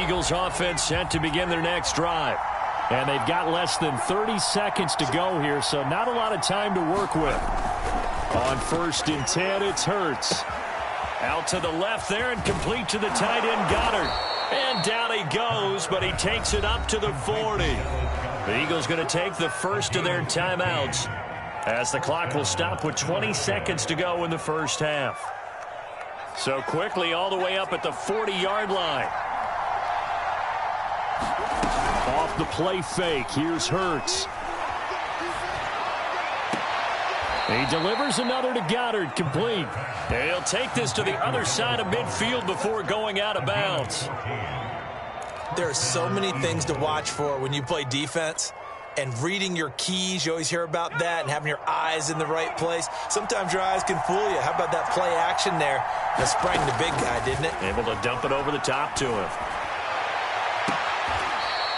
The Eagles offense set to begin their next drive. And they've got less than 30 seconds to go here, so not a lot of time to work with. On 1st and 10, it's Hurts. Out to the left there and complete to the tight end, Goddard. And down he goes, but he takes it up to the 40. The Eagles going to take the first of their timeouts as the clock will stop with 20 seconds to go in the first half. So quickly all the way up at the 40-yard line. Off the play fake, here's Hurts. He delivers another to Goddard, complete. And he'll take this to the other side of midfield before going out of bounds. There are so many things to watch for when you play defense. And reading your keys, you always hear about that, and having your eyes in the right place. Sometimes your eyes can fool you. How about that play action there? That sprang the big guy, didn't it? Able to dump it over the top to him.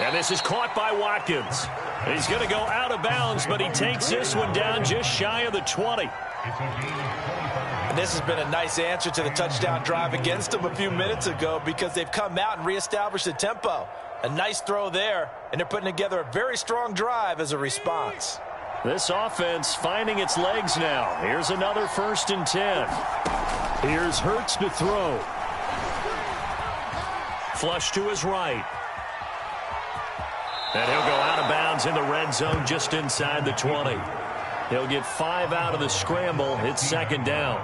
And this is caught by Watkins. He's going to go out of bounds, but he takes this one down just shy of the 20. And this has been a nice answer to the touchdown drive against them a few minutes ago because they've come out and reestablished the tempo. A nice throw there, and they're putting together a very strong drive as a response. This offense finding its legs now. Here's another 1st and 10. Here's Hurts to throw. Flush to his right. And he'll go out of bounds in the red zone just inside the 20. He'll get 5 out of the scramble. It's 2nd down.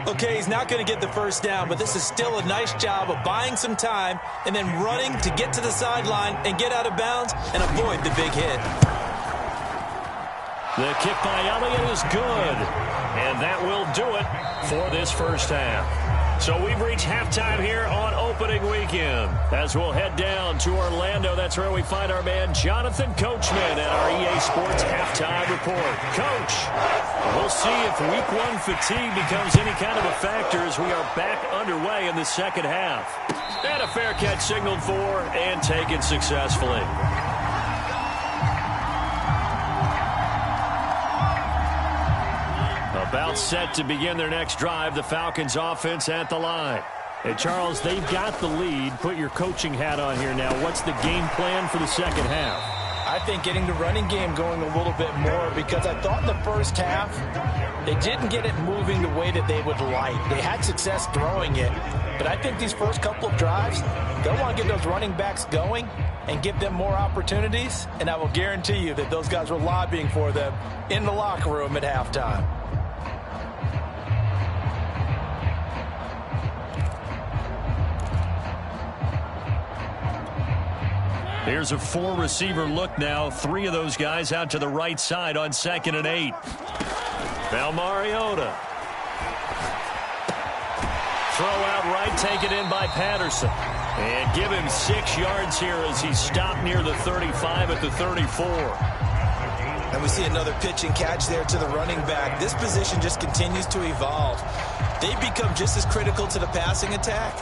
Okay, he's not going to get the first down, but this is still a nice job of buying some time and then running to get to the sideline and get out of bounds and avoid the big hit. The kick by Elliott is good. And that will do it for this first half. So we've reached halftime here on opening weekend. As we'll head down to Orlando, that's where we find our man Jonathan Coachman at our EA Sports Halftime Report. Coach, we'll see if Week 1 fatigue becomes any kind of a factor as we are back underway in the second half. And a fair catch signaled for and taken successfully. About set to begin their next drive, the Falcons offense at the line. Hey, Charles, they've got the lead. Put your coaching hat on here now. What's the game plan for the second half? I think getting the running game going a little bit more because I thought in the first half they didn't get it moving the way that they would like. They had success throwing it, but I think these first couple of drives, they'll want to get those running backs going and give them more opportunities, and I will guarantee you that those guys were lobbying for them in the locker room at halftime. Here's a 4-receiver look now. 3 of those guys out to the right side on 2nd and 8. Now Mariota. Throw out right, taken in by Patterson. And give him 6 yards here as he stopped near the 35 at the 34. And we see another pitch and catch there to the running back. This position just continues to evolve. They become just as critical to the passing attack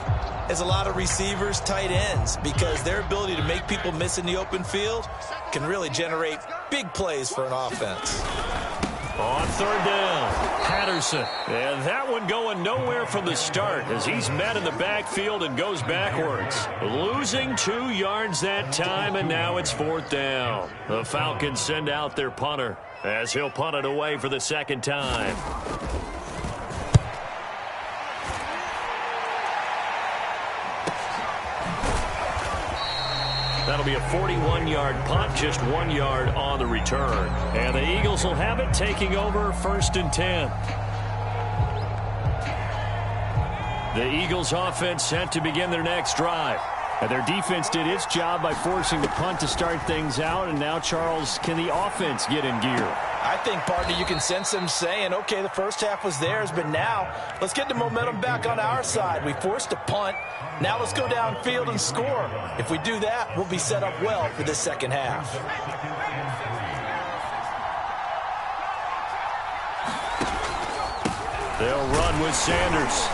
as a lot of receivers, tight ends, because their ability to make people miss in the open field can really generate big plays for an offense. On 3rd down, Patterson. And that one going nowhere from the start as he's met in the backfield and goes backwards. Losing 2 yards that time, and now it's 4th down. The Falcons send out their punter as he'll punt it away for the 2nd time. That'll be a 41-yard punt, just 1 yard on the return. And the Eagles will have it, taking over 1st and 10. The Eagles offense set to begin their next drive. And their defense did its job by forcing the punt to start things out. And now, Charles, can the offense get in gear? I think, partner, you can sense them saying, okay, the first half was theirs, but now let's get the momentum back on our side. We forced a punt. Now let's go downfield and score. If we do that, we'll be set up well for this second half. They'll run with Sanders.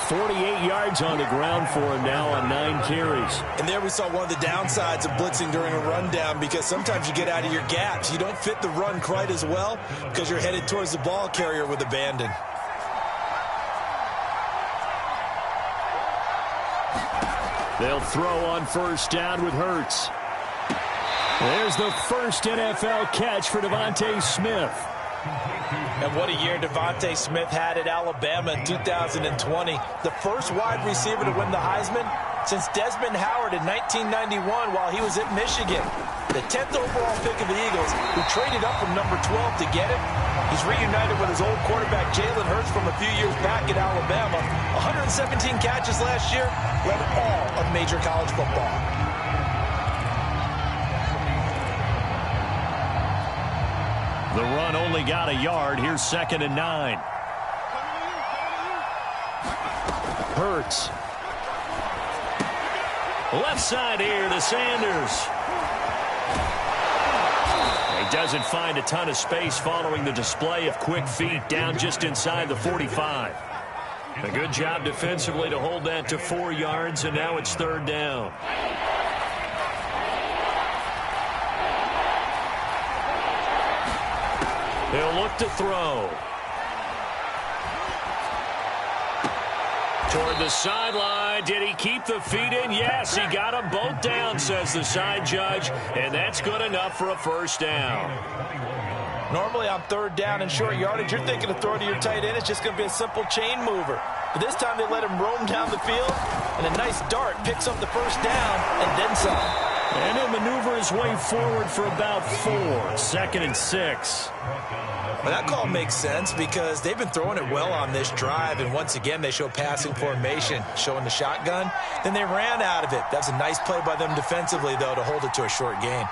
48 yards on the ground for him now on 9 carries. And there we saw one of the downsides of blitzing during a rundown, because sometimes you get out of your gaps. You don't fit the run quite as well because you're headed towards the ball carrier with abandon. They'll throw on first down with Hurts. There's the first NFL catch for Devontae Smith. And what a year Devontae Smith had at Alabama in 2020. The first wide receiver to win the Heisman since Desmond Howard in 1991 while he was at Michigan. The 10th overall pick of the Eagles, who traded up from number 12 to get him. He's reunited with his old quarterback Jalen Hurts from a few years back at Alabama. 117 catches last year, led all of major college football. The run only got a yard. Here's 2nd and 9. Hurts. Left side here to Sanders. He doesn't find a ton of space following the display of quick feet down just inside the 45. A good job defensively to hold that to 4 yards, and now it's 3rd down. He'll look to throw. Toward the sideline. Did he keep the feet in? Yes, he got them both down, says the side judge, and that's good enough for a first down. Normally on 3rd down and short yardage, you're thinking of throw to your tight end. It's just going to be a simple chain mover. But this time they let him roam down the field, and a nice dart picks up the first down and then some. And he'll maneuver his way forward for about 4. 2nd and 6. Well, that call makes sense because they've been throwing it well on this drive, and once again they show passing formation, showing the shotgun. Then they ran out of it. That's a nice play by them defensively, though, to hold it to a short gain.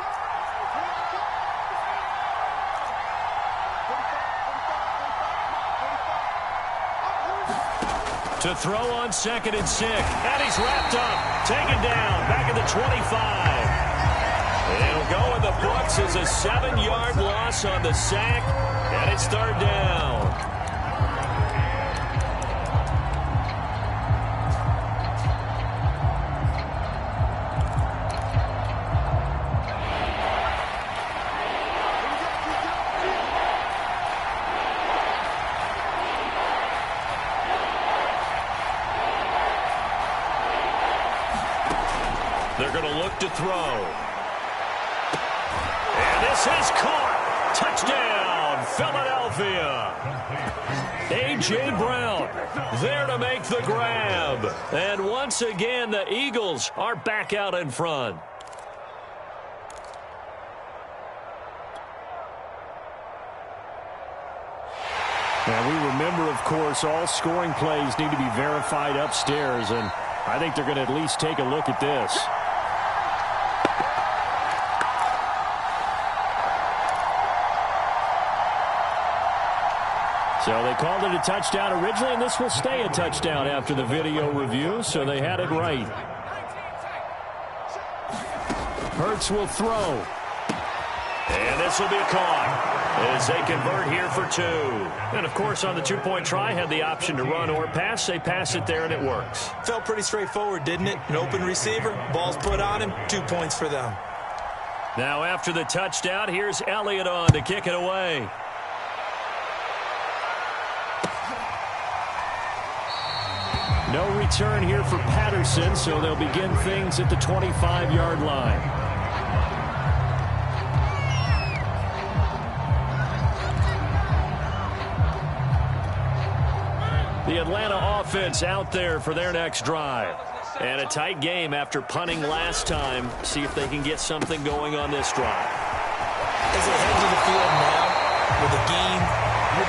To throw on 2nd and 6. And he's wrapped up. Taken down. Back at the 25. It'll go in the books as a 7-yard loss on the sack. And it's 3rd down. They're going to look to throw. And this is caught. Touchdown, Philadelphia. A.J. Brown there to make the grab. And once again, the Eagles are back out in front. Now, we remember, of course, all scoring plays need to be verified upstairs, and I think they're going to at least take a look at this. So they called it a touchdown originally, and this will stay a touchdown after the video review, so they had it right. Hurts will throw. And this will be caught as they convert here for 2. And, of course, on the 2-point try, had the option to run or pass. They pass it there, and it works. Felt pretty straightforward, didn't it? An open receiver, ball's put on him, 2 points for them. Now, after the touchdown, here's Elliott on to kick it away. No return here for Patterson, so they'll begin things at the 25-yard line. The Atlanta offense out there for their next drive. And a tight game after punting last time. See if they can get something going on this drive. As they head to the field now, with a game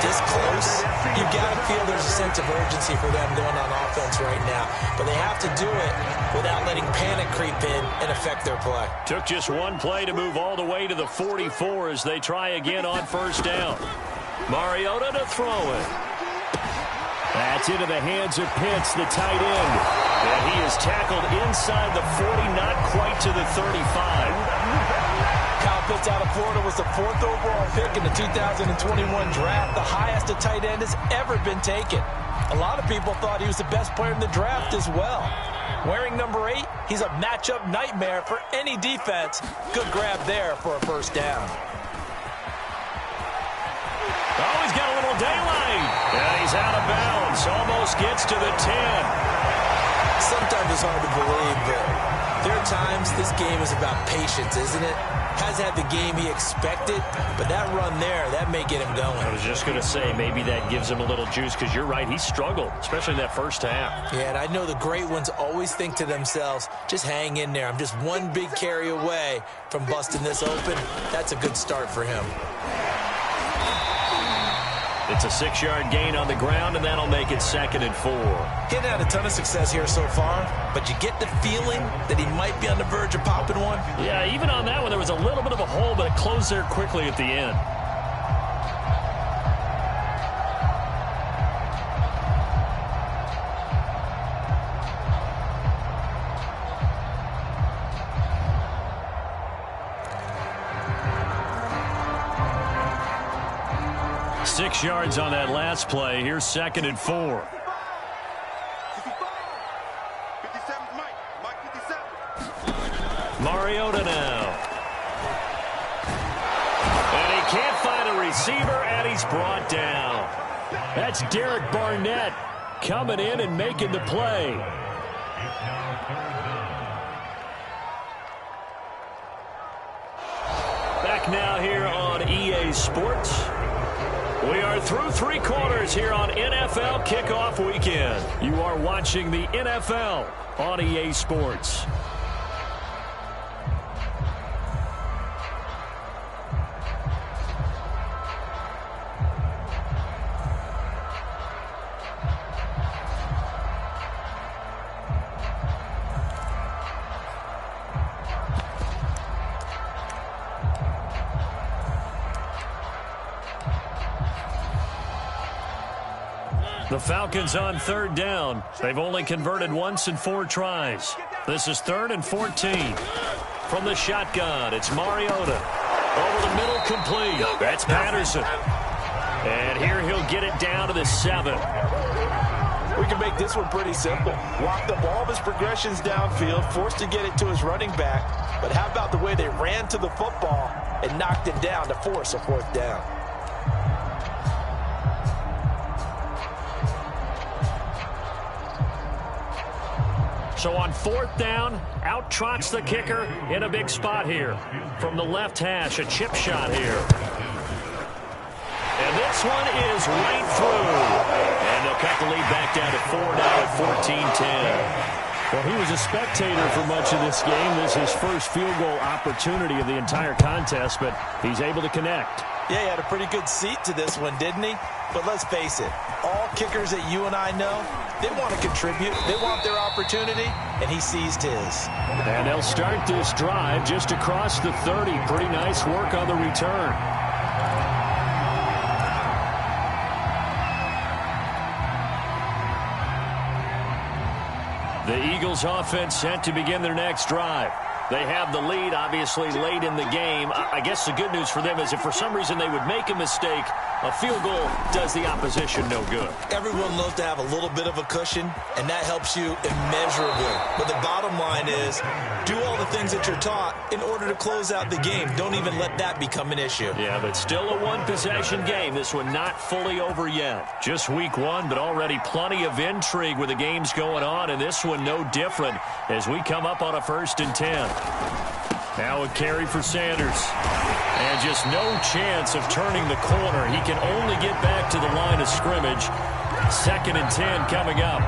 this close, you've got to feel there's a sense of urgency for them going on offense right now. But they have to do it without letting panic creep in and affect their play. Took just one play to move all the way to the 44 as they try again on first down. Mariota to throw it. That's into the hands of Pitts, the tight end. And he is tackled inside the 40, not quite to the 35. Kyle Pitts out of Florida was the 4th overall pick in the 2021 draft, the highest a tight end has ever been taken. A lot of people thought he was the best player in the draft as well. Wearing number 8, he's a matchup nightmare for any defense. Good grab there for a first down. Oh, he's got a little daylight. And he's out of bounds. Almost gets to the 10. Sometimes it's hard to believe, but there are times this game is about patience, isn't it? Hasn't had the game he expected, but that run there, that may get him going. I was just going to say, maybe that gives him a little juice, because you're right, he struggled, especially in that first half. Yeah, and I know the great ones always think to themselves, just hang in there. I'm just one big carry away from busting this open. That's a good start for him. It's a 6-yard gain on the ground, and that'll make it 2nd and 4. He hadn't had a ton of success here so far, but you get the feeling that he might be on the verge of popping one. Yeah, even on that one, there was a little bit of a hole, but it closed there quickly at the end. Six yards on that last play. Here's 2nd and 4. Mariota now. And he can't find a receiver, and he's brought down. That's Derek Barnett coming in and making the play. Back now here on EA Sports. We are through 3 quarters here on NFL Kickoff Weekend. You are watching the NFL on EA Sports. The Falcons on 3rd down. They've only converted once in 4 tries. This is 3rd and 14. From the shotgun, it's Mariota. Over the middle, complete. That's Patterson. And here he'll get it down to the 7. We can make this one pretty simple. Walked up all of his progressions downfield, forced to get it to his running back. But how about the way they ran to the football and knocked it down to force a 4th down? So on 4th down, out trots the kicker in a big spot here. From the left hash, a chip shot here. And this one is right through. And they'll cut the lead back down to 4 now at 14-10. Well, he was a spectator for much of this game. This is his first field goal opportunity of the entire contest, but he's able to connect. Yeah, he had a pretty good seat to this one, didn't he? But let's face it, all kickers that you and I know, they want to contribute. They want their opportunity, and he seized his. And they'll start this drive just across the 30. Pretty nice work on the return. The Eagles offense set to begin their next drive. They have the lead, obviously, late in the game. I guess the good news for them is if for some reason they would make a mistake, a field goal does the opposition no good. Everyone loves to have a little bit of a cushion, and that helps you immeasurably. But the bottom line is, do all the things that you're taught in order to close out the game. Don't even let that become an issue. Yeah, but still a one-possession game. This one not fully over yet. Just week 1, but already plenty of intrigue with the games going on, and this one no different as we come up on a 1st and 10. Now a carry for Sanders. And just no chance of turning the corner. He can only get back to the line of scrimmage. 2nd and 10 coming up.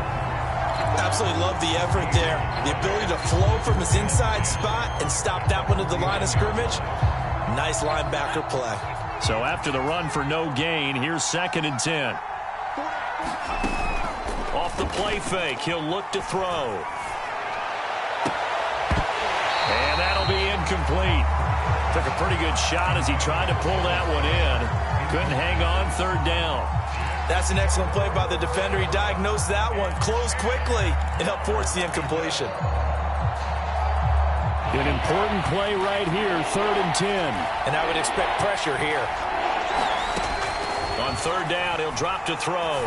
Absolutely love the effort there. The ability to flow from his inside spot and stop that one at the line of scrimmage. Nice linebacker play. So after the run for no gain, here's 2nd and 10. Off the play fake, he'll look to throw. And that'll be incomplete. Took a pretty good shot as he tried to pull that one in. Couldn't hang on 3rd down. That's an excellent play by the defender. He diagnosed that one, closed quickly, and helped force the incompletion. An important play right here, 3rd and 10. And I would expect pressure here. On 3rd down, he'll drop to throw.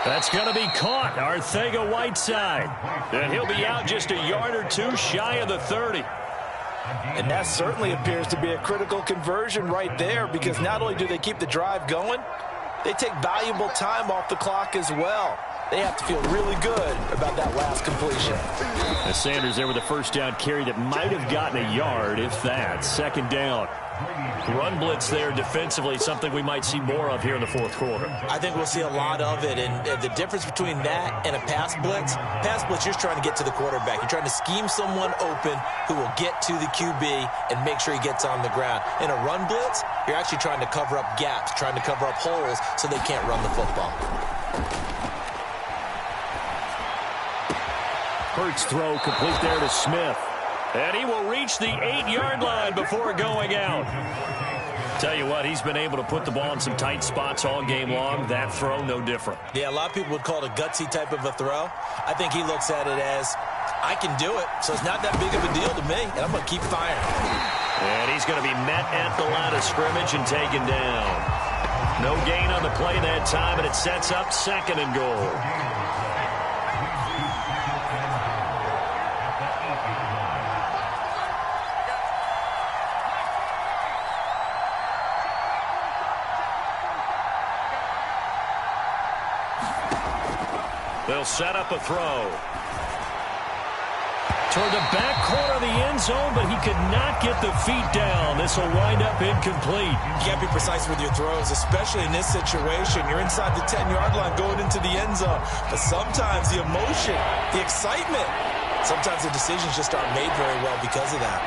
That's going to be caught, Arcega-Whiteside. And he'll be out just a yard or 2 shy of the 30. And that certainly appears to be a critical conversion right there, because not only do they keep the drive going, they take valuable time off the clock as well. they have to feel really good about that last completion. And Sanders there with a first down carry that might have gotten a yard, if that. Second down. Run blitz there defensively, something we might see more of here in the fourth quarter. I think we'll see a lot of it, and the difference between that and a pass blitz, you're trying to get to the quarterback. You're trying to scheme someone open who will get to the QB and make sure he gets on the ground. In a run blitz, you're actually trying to cover up gaps, trying to cover up holes so they can't run the football. Hurts throw complete there to Smith. And he will reach the 8-yard line before going out. Tell you what, he's been able to put the ball in some tight spots all game long. That throw, no different. Yeah, a lot of people would call it a gutsy type of a throw. I think he looks at it as, I can do it, so it's not that big of a deal to me, and I'm going to keep firing. And he's going to be met at the line of scrimmage and taken down. No gain on the play that time, and it sets up second and goal. They'll set up a throw. Toward the back corner of the end zone, but he could not get the feet down. This will wind up incomplete. You can't be precise with your throws, especially in this situation. You're inside the 10-yard line going into the end zone. But sometimes the emotion, the excitement, sometimes the decisions just aren't made very well because of that.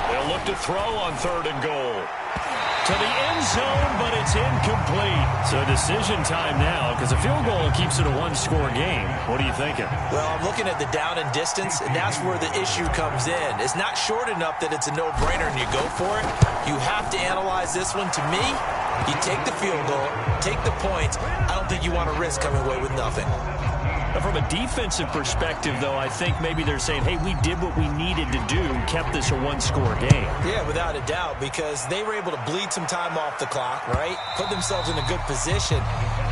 They'll look to throw on third and goal. To the end zone, but it's incomplete. So decision time now, because a field goal keeps it a one-score game. What are you thinking? Well, I'm looking at the down and distance, and that's where the issue comes in. It's not short enough that it's a no-brainer and you go for it. You have to analyze this one. To me, you take the field goal, take the points. I don't think you want to risk coming away with nothing. From a defensive perspective, though, I think maybe they're saying, hey, we did what we needed to do, kept this a one-score game. Yeah, without a doubt, because they were able to bleed some time off the clock, right? Put themselves in a good position,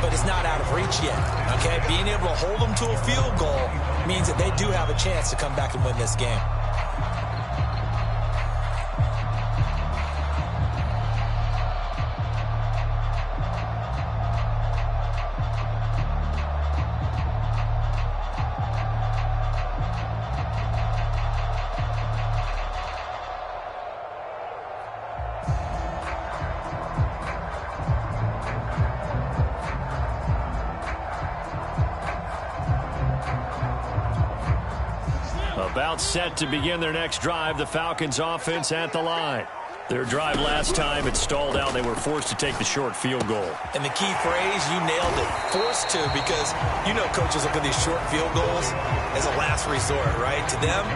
but it's not out of reach yet, okay? Being able to hold them to a field goal means that they do have a chance to come back and win this game. About set to begin their next drive, the Falcons offense at the line. Their drive last time, it stalled out. They were forced to take the short field goal. And the key phrase, you nailed it, forced to, because you know coaches look at these short field goals as a last resort, right? To them,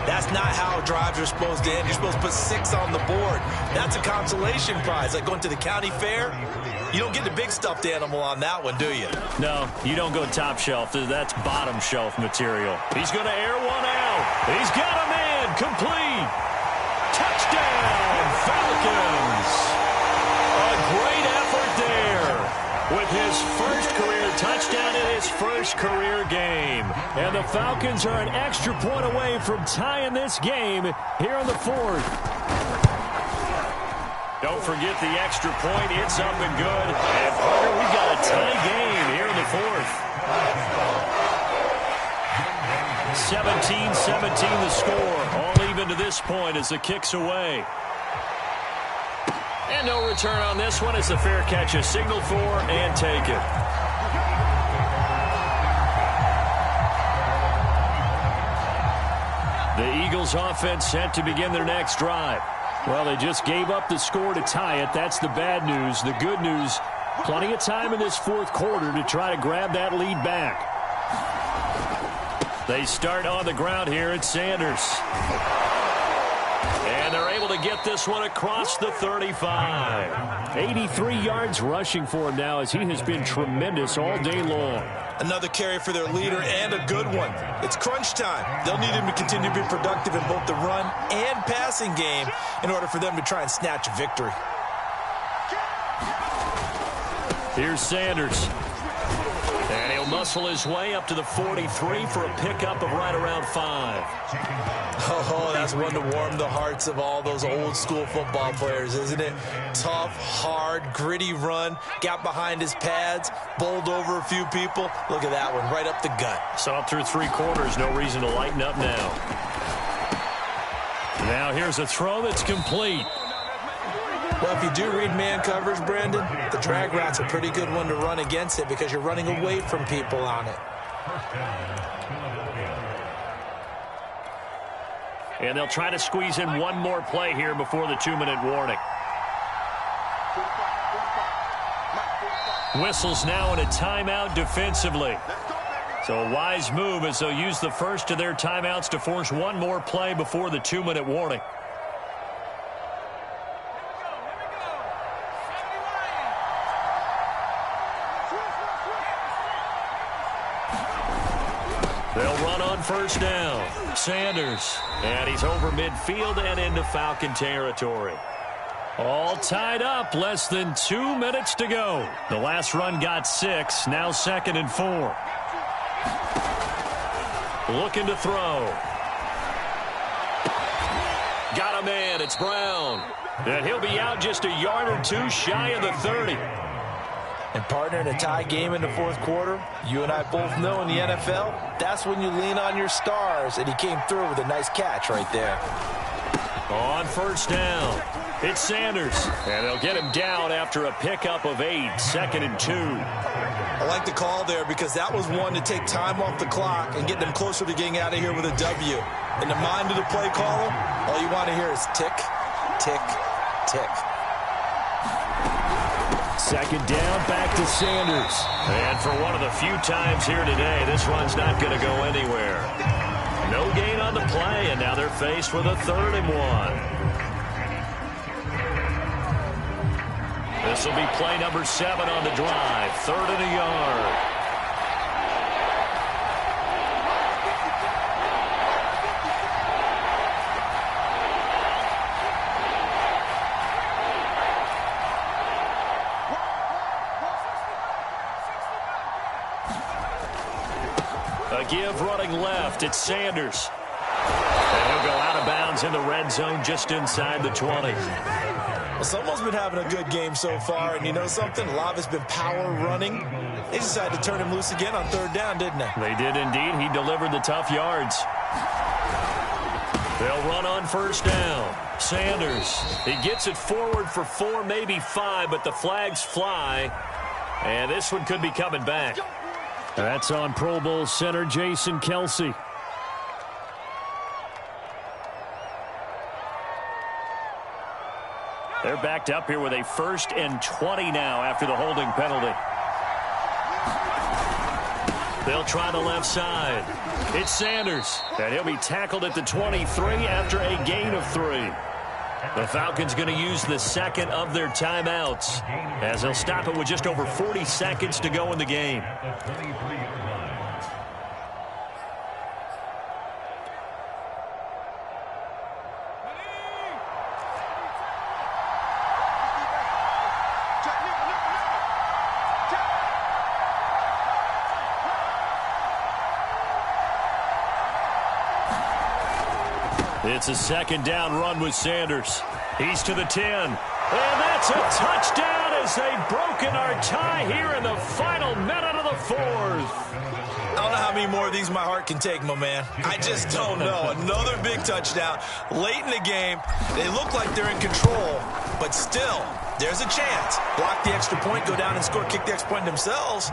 that's not how drives are supposed to end. You're supposed to put 6 on the board. That's a consolation prize, like going to the county fair. You don't get the big stuffed animal on that one, do you? No, you don't go top shelf. That's bottom shelf material. He's going to air one out. He's got a man. Complete. Touchdown, Falcons. A great effort there with his first career touchdown in his first career game. And the Falcons are an extra point away from tying this game here in the fourth. Don't forget the extra point. It's up and good. And, partner, we've got a tie game here in the fourth. 17-17 the score. All even to this point as the kick's away. And no return on this one. It's a fair catch, a signal for, and take it. The Eagles offense set to begin their next drive. Well, they just gave up the score to tie it. That's the bad news. The good news, plenty of time in this fourth quarter to try to grab that lead back. They start on the ground here at Sanders. And they're able to get this one across the 35. 83 yards rushing for him now as he has been tremendous all day long. Another carry for their leader and a good one. It's crunch time. They'll need him to continue to be productive in both the run and passing game in order for them to try and snatch a victory. Here's Sanders. And he'll He'll muscle his way up to the 43 for a pickup of right around 5. Oh, that's one to warm the hearts of all those old school football players, isn't it? Tough, hard, gritty run, got behind his pads, bowled over a few people. Look at that one, right up the gut. Saw through 3 quarters, no reason to lighten up now. Now here's a throw that's complete. Well, if you do read man coverage, Brandon, the drag route's a pretty good one to run against it because you're running away from people on it. And they'll try to squeeze in one more play here before the 2-minute warning. Whistles now in a timeout defensively. So a wise move as they'll use the first of their timeouts to force one more play before the 2-minute warning. They'll run on first down. Sanders. And he's over midfield and into Falcon territory. All tied up. Less than 2 minutes to go. The last run got 6. Now 2nd and 4. Looking to throw. Got a man. It's Brown. And he'll be out just a yard or 2 shy of the 30. And partner, in a tie game in the 4th quarter, you and I both know in the NFL, that's when you lean on your stars, and he came through with a nice catch right there. On first down, it's Sanders, and they'll get him down after a pickup of 8, 2nd and 2. I like the call there because that was one to take time off the clock and get them closer to getting out of here with a W. In the mind of the play caller, all you want to hear is tick, tick, tick. 2nd down, back to Sanders. And for one of the few times here today, this run's not going to go anywhere. No gain on the play, and now they're faced with a 3rd and 1. This will be play number 7 on the drive. 3rd and a yard. A give running left. It's Sanders. And he'll go out of bounds in the red zone just inside the 20. Well, someone's been having a good game so far, and you know something? A lot of it's been power running. They decided to turn him loose again on 3rd down, didn't they? They did indeed. He delivered the tough yards. They'll run on first down. Sanders. He gets it forward for 4, maybe 5, but the flags fly. And this one could be coming back. That's on Pro Bowl center Jason Kelce. They're backed up here with a 1st and 20 now after the holding penalty. They'll try the left side. It's Sanders, and he'll be tackled at the 23 after a gain of 3. The Falcons going to use the 2nd of their timeouts as they'll stop it with just over 40 seconds to go in the game. It's a 2nd down run with Sanders. He's to the 10. And that's a touchdown as they've broken our tie here in the final minute of the 4th. I don't know how many more of these my heart can take, my man. I just don't know. Another big touchdown. Late in the game, they look like they're in control, but still, there's a chance. Block the extra point, go down and score, kick the extra point themselves.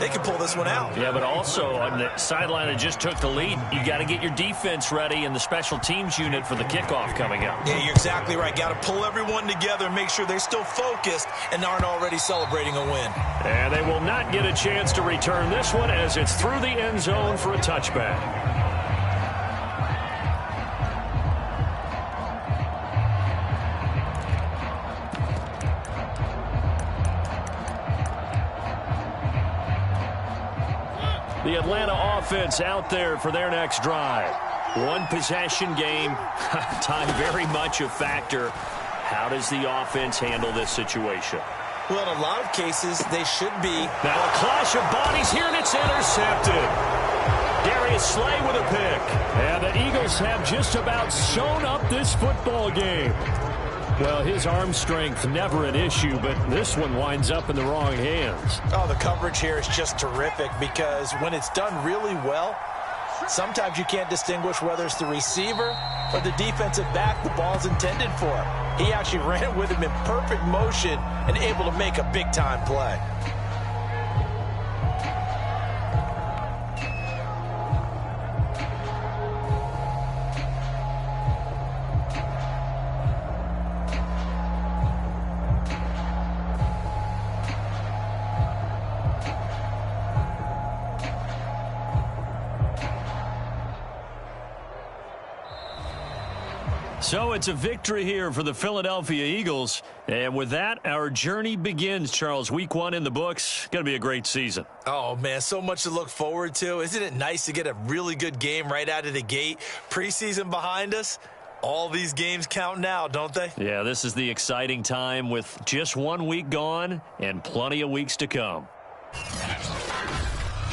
They can pull this one out. Yeah, but also on the sideline that just took the lead, you got to get your defense ready and the special teams unit for the kickoff coming up. Yeah, you're exactly right. Got to pull everyone together and make sure they're still focused and aren't already celebrating a win. And they will not get a chance to return this one as it's through the end zone for a touchback. The Atlanta offense out there for their next drive. One possession game. Time very much a factor. How does the offense handle this situation? Well, in a lot of cases, they should be. Now a clash of bodies here, and it's intercepted. Darius Slay with a pick. And the Eagles have just about sewn up this football game. Well, his arm strength never an issue, but this one winds up in the wrong hands. Oh, the coverage here is just terrific because when it's done really well, sometimes you can't distinguish whether it's the receiver or the defensive back the ball's intended for. He actually ran with him in perfect motion and able to make a big-time play. So it's a victory here for the Philadelphia Eagles. And with that, our journey begins, Charles. Week 1 in the books. Going to be a great season. Oh, man, so much to look forward to. Isn't it nice to get a really good game right out of the gate? Preseason behind us. All these games count now, don't they? Yeah, this is the exciting time with just 1 week gone and plenty of weeks to come.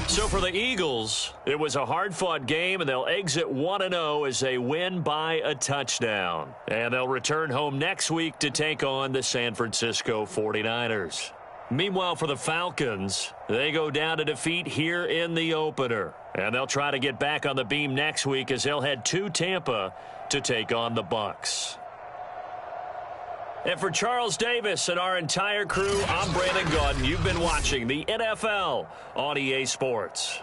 So for the Eagles, it was a hard-fought game, and they'll exit 1-0 as they win by a touchdown. And they'll return home next week to take on the San Francisco 49ers. Meanwhile, for the Falcons, they go down to defeat here in the opener. And they'll try to get back on the beam next week as they'll head to Tampa to take on the Bucs. And for Charles Davis and our entire crew, I'm Brandon Gaudin. You've been watching the NFL on EA Sports.